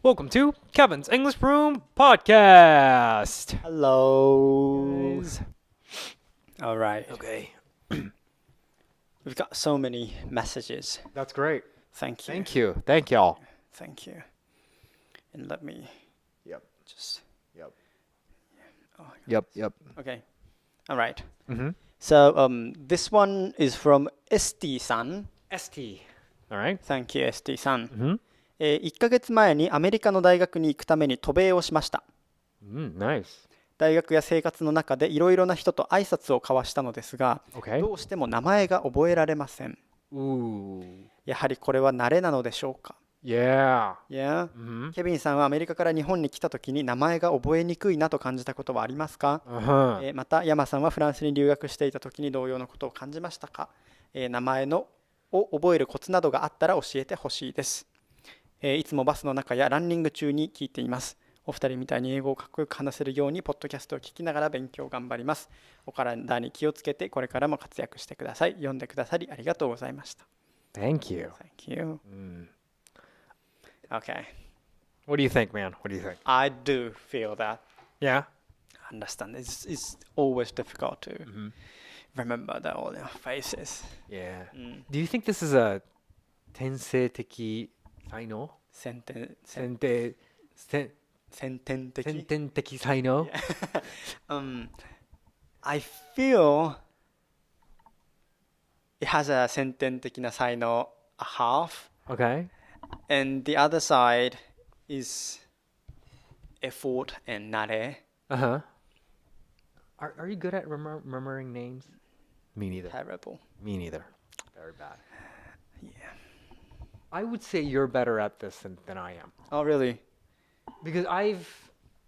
Welcome to Kevin's English Room Podcast. Hello. Guys. All right. Okay, We've got so many messages. that's great. Thank you. Thank you. Thank y'all. Thank you. And let me Yep. just. Yep. Oh, Yep. okay. All right. Mm-hmm. So this one is from ST-san. ST. All right. Thank you, ST-san. Mm-hmm. 1ヶ月前にアメリカの大学に行くために渡米をしました。Nice. 大学や生活の中でいろいろな人と挨拶を交わしたのですが、Okay. どうしても名前が覚えられません。 Ooh. やはりこれは慣れなのでしょうか？ Yeah. Yeah. Mm-hmm. ケビンさんはアメリカから日本に来た時に名前が覚えにくいなと感じたことはありますか？ Uh-huh. また山さんはフランスに留学していた時に同様のことを感じましたか？名前を覚えるコツなどがあったら教えてほしいです。いつもバスの中やランニング中に聞いています。お二人みたいに英語をかっこよく話せるようにポッドキャストを聞きながら勉強頑張ります。お体に気をつけてこれからも活躍してください。読んでくださりありがとうございました。 Thank you. Thank you. Okay. What do you think, man? What do you think? I do feel that. Yeah. I understand. It's always difficult to remember all their faces. Yeah. Do you think this is a 天性的才能？先天的才能？ I feel it has a 先天的な才能 a half, Okay. and the other side is effort and 慣れ. Uh-huh. Are you good at remembering names? Me neither. Terrible. Me neither. Very bad. Yeah. I would say you're better at this than I am. Oh, really? Because I've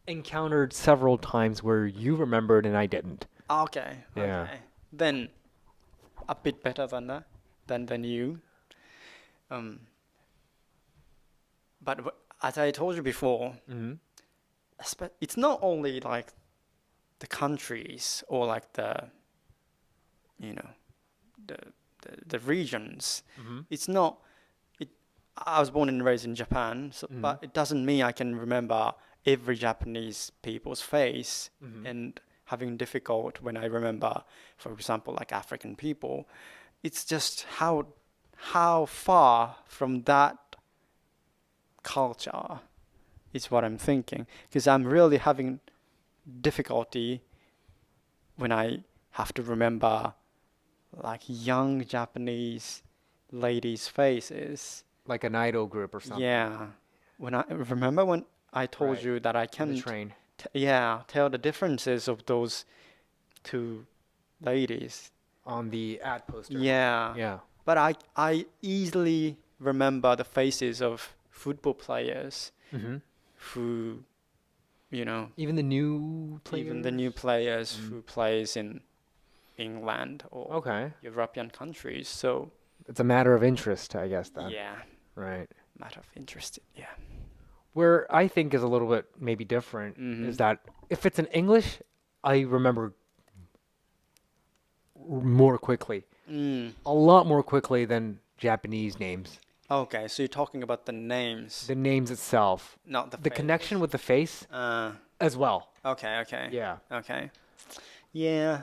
encountered several times where you remembered and I didn't. Okay. Yeah. Okay. Then a bit better than that, than you. But as I told you before, it's not only like the countries or like the regions. It's not. I was born and raised in Japan, but it doesn't mean I can remember every Japanese people's face and having difficult when I remember, for example, like African people. It's just how far from that culture is what I'm thinking, because I'm really having difficulty when I have to remember like young Japanese ladies' faces. Like an idol group or something. Yeah. When I told you that I On the can train. tell the differences of those two ladies. On the ad poster. Yeah. Yeah. But I easily remember the faces of football players who, Even the new players? even the new players who plays in England or Okay. European countries. So It's a matter of interest, I guess, then. yeah, Right. matter of interest. Yeah. Where I think is a little bit maybe different is that if it's in English, I remember more quickly. A lot more quickly than Japanese names. Okay, so you're talking about the names, The names itself. not the The faces. connection with the face as well. Okay. Yeah. Okay. Yeah.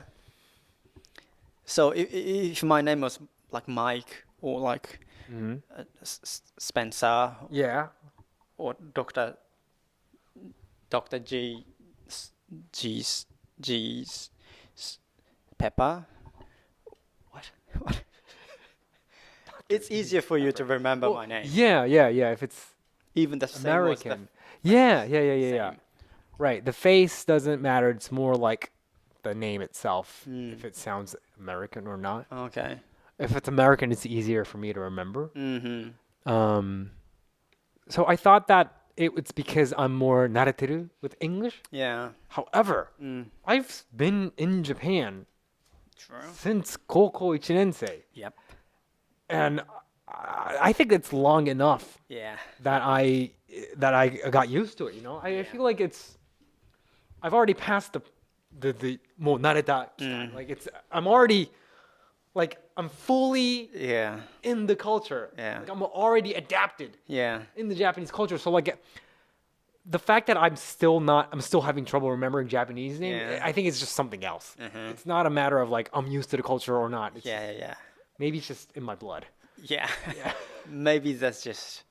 So if my name was like Mike or like Spencer Yeah. or Dr. G's Pepper. What? It's easier for you to remember my name. Yeah. If it's Even the same was the American. Yeah. same. Right. The face doesn't matter. It's more like the name itself, if it sounds American or not. Okay. If it's American, it's easier for me to remember. Mm-hmm. So I thought that it's because I'm more nareteru with English. Yeah. However, I've been in Japan True. since Koukou 1年生. Yep. And I think it's long enough Yeah. that I got used to it, I feel like I've already passed the もう慣れた期間. Like I'm already like I'm fully in the culture. Yeah. Like I'm already adapted Yeah. in the Japanese culture. So like the fact that I'm still having trouble remembering Japanese names. Yeah. I think it's just something else. It's not a matter of like I'm used to the culture or not. It's Yeah. maybe it's just in my blood. Yeah. Maybe that's just.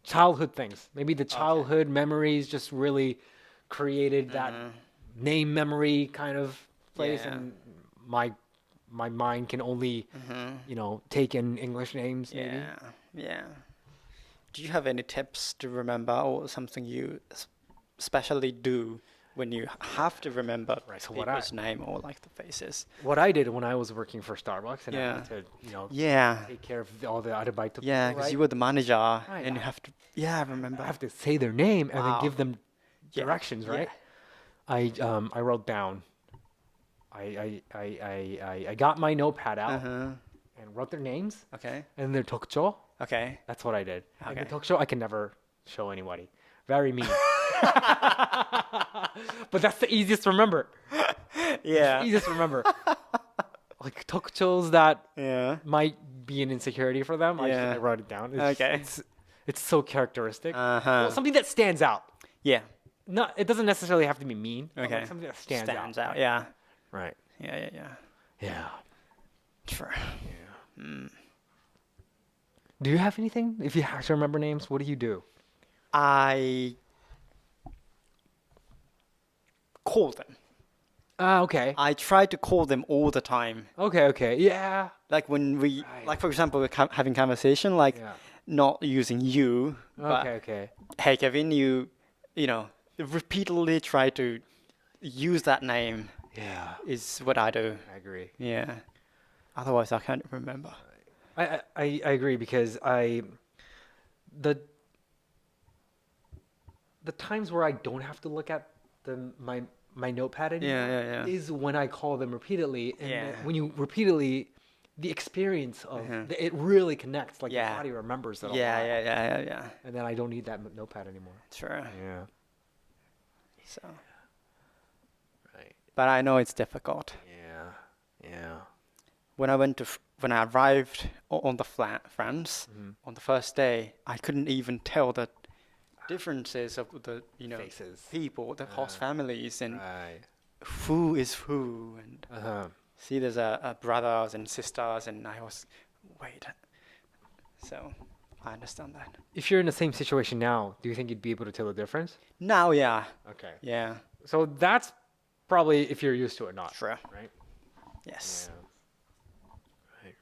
Childhood things. Maybe the childhood memories just really created that name memory kind of place, Yeah. and my mind can only take in English names. Maybe. Yeah. Do you have any tips to remember or something you especially do when you have to remember Right, so people's name or like the faces? What I did when I was working for Starbucks and I Yeah. had to Yeah. take care of all the Arubaito Yeah, people, because right? you were the manager Right, and you have to. Yeah, I remember. I have to say their name and then Wow. give them Yeah, directions, yeah. right? I wrote down. I got my notepad out and wrote their names Okay. and their tokcho. Okay. That's what I did. And the Okay. tokcho I can never show anybody. Very mean. But that's the easiest to remember. Yeah. Easiest to remember. Like tokchos that Yeah. might be an insecurity for them. Yeah. I wrote it down. Okay. It's so characteristic. Uh-huh. Something that stands out. Yeah. It doesn't necessarily have to be mean. But Okay. like something that stands out. Yeah. Right. Yeah. Yeah. True. Do you have anything? If you have to remember names, what do you do? I call them. Okay. I try to call them all the time. Okay. Yeah. Like when we, Right. like for example, we're having conversation, like Yeah. not using you, but Okay. hey Kevin, you know, repeatedly try to use that name Yeah. is what I do. I agree. Yeah. Otherwise, I can't remember. I agree because the times where I don't have to look at my notepad anymore Yeah. is when I call them repeatedly, and Yeah. when you repeatedly, the experience of it really connects. Like Yeah. your body remembers it a lot. Yeah. And then I don't need that notepad anymore. Sure. Yeah. So, Right. but I know it's difficult. Yeah. When I arrived on the France on the first day, I couldn't even tell the differences of the Faces. people, the host families, and Right. who is who, and see there's a brothers and sisters, and I was wait. So I understand that. If you're in the same situation now, do you think you'd be able to tell the difference? Now, yeah, Okay. yeah, So that's probably if you're used to it or not. sure, Right? yes, Right.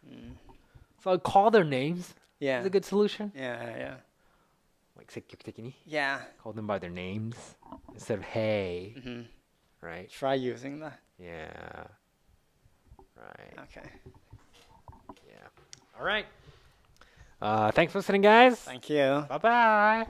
So I'd call their names. yeah, Is a good solution. yeah, Like 積極的に yeah. call them by their names instead of hey. Right? Try using that. Yeah. Right. Okay. Yeah. All right. Thanks for listening, guys. Thank you. Bye bye.